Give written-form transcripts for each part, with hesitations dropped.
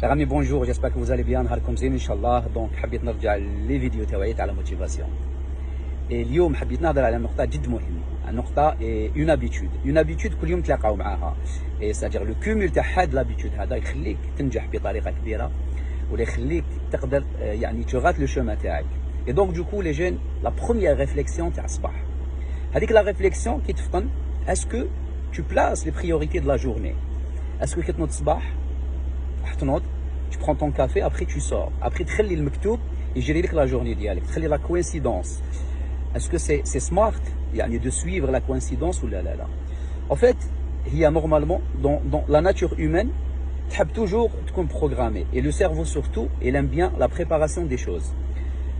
Chers amis, bonjour, j'espère que vous allez bien. نهاركم زين ان شاء الله. دونك حبيت نرجع لي فيديو تاعي تاع الموتيفاسيون. اليوم حبيت نهضر على نقطة جد مهمة، النقطة اون ابيتود كل يوم تلاقاو معاها. سادير لو كومول تاع هاد لابيتود هذا يخليك تنجح بطريقة كبيرة ولا يخليك تقدر يعني تغات لو شومان تاعك. اي دونك دوكو لي جين لا بروميير ريفليكسيون تاع الصباح. هذيك لا ريفليكسيون كي تفطن اسكو tu places les priorités de la journée. Est-ce que كتنوض الصباح تنوض tu prends ton café, après tu sors, après تخلي المكتوب يجري لك لا جورني ديالك، تخلي لا كوينسيدونس. Est-ce que c'est smart يعني de suivre la coïncidence ou لا. En fait هي normalement dans la nature humaine تحب toujours تكون programmée et le cerveau surtout il aime bien la préparation des choses.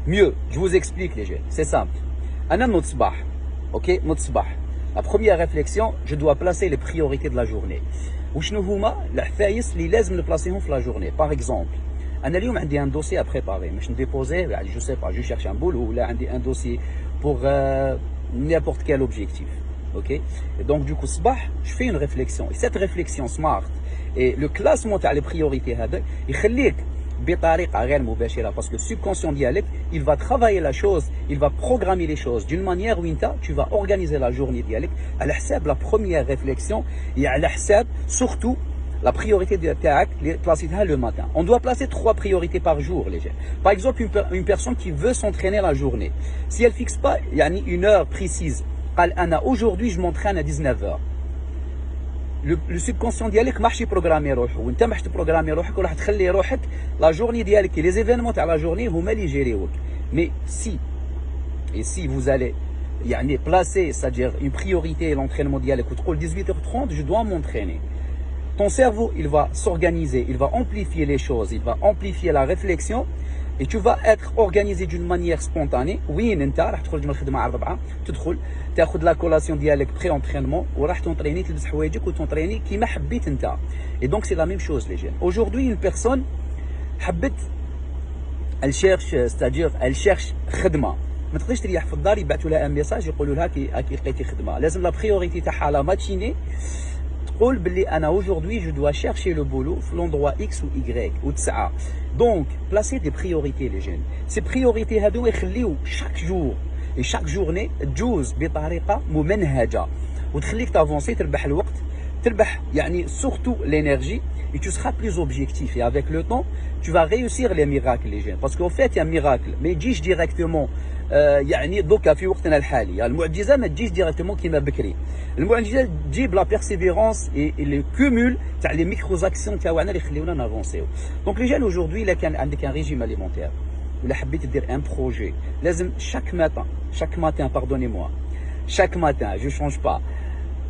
Mieux, je vous explique les jeunes, c'est simple. أنا نوض الصباح، OK، نوض الصباح. La première réflexion, je dois placer les priorités de la journée. وشنو هما الحفايس اللي لازم نبلاصيهم في لا جورني. باغ اكزومبل انا اليوم عندي ان دوسي ابريباري باش نديبوزيه، يعني جو سي با جو شيرش ان بولو ولا عندي ان دوسي بور n'importe quel objectif. OK, et donc du coup الصباح je fais une réflexion et cette réflexion smart et le classement تاع les priorités هذا يخليك بطريقه غير مباشره parce que le subconscient ديالك il va travailler la chose, il va programmer les choses d'une manière où tu vas organiser la journée ديالك على حساب la première réflexion et على حساب surtout la priorité تاعك اللي بلاصيتها le matin. On doit placer 3 priorités par jour les gens. Par exemple une personne qui veut s'entraîner la journée, si elle fixe pas يعني une heure précise قال انا aujourd'hui je m'entraîne à 19h. لو سوبكونسيون ديالك ماحش يبروغرامي روحو وانت ماحش تبروغرامي روحك وراح تخلي روحك لا جورني ديالك لي زيفينمون تاع لا جورني هما اللي يجيريوك. مي si vous allez يعني placer c'est-à-dire une priorité l'entraînement ديالك وتقول 18h30 je dois m'entraîner, ton cerveau il va s'organiser, il va amplifier les choses, il va amplifier la réflexion et tu vas être organisé d'une manière spontanée. وين انت راح تخرج من الخدمه على 4 تدخل تاخذ لا كولاسيون ديالك بري انترينمون وراح تونطريني تلبس حوايجك وتونطريني كيما حبيت انت. Et donc c'est la même chose les jeunes. Aujourd'hui une personne حبت elle cherche c'est-à-dire elle cherche خدمه، ما تقدرش تريح في الدار يبعثوا لها ان ميساج يقولوا لها كي لقيتي خدمه. لازم لا بريوريتي تاعها لا ماتيني تقول باللي انا aujourd'hui je dois chercher le boulot في l'endroit X ou Y ou 9. Donc placer des priorités les jeunes. Ces priorités هادو يخليو chaque jour et chaque journée تجوز بطريقه ممنهجه وتخليك تافونسي، تربح الوقت، تربح يعني surtout l'énergie et tu seras plus objectif et avec le temps tu vas réussir les miracles les jeunes. Parce qu'en fait il y a un miracle ما يجيش directement يعني دوكا في وقتنا الحالي. المعجزه ما تجيش ديريكتومون كيما بكري، المعجزه تجيب لا بيرسيفيرونس اي لو كومول تاع لي ميكرو زاكسيون تاعنا اللي يخليونا نافونسيو. دونك لي جان اجوردي الا كان عندك ان ريجيم اليمونتير ولا حبيت دير ان بروجي لازم chaque matin pardonnez-moi chaque matin je change pas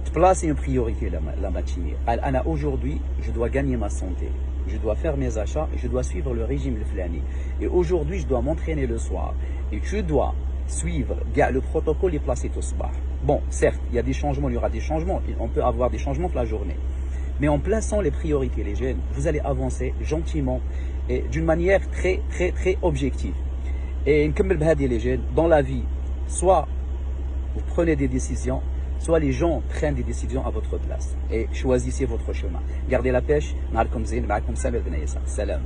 تبلاصي une priorité la matinée. انا aujourd'hui je dois gagner ma santé, je dois faire mes achats, je dois suivre le régime le flani et aujourd'hui je dois m'entraîner le soir et tu dois suivre le protocole et placer tout soir. Bon, certes, il y a des changements, il y aura des changements, on peut avoir des changements toute la journée. Mais en plaçant les priorités, les jeunes, vous allez avancer gentiment et d'une manière très objective. Et les jeunes, dans la vie, soit vous prenez des décisions, soit les gens prennent des décisions à votre place. Et choisissez votre chemin. Gardez la pêche. Salam.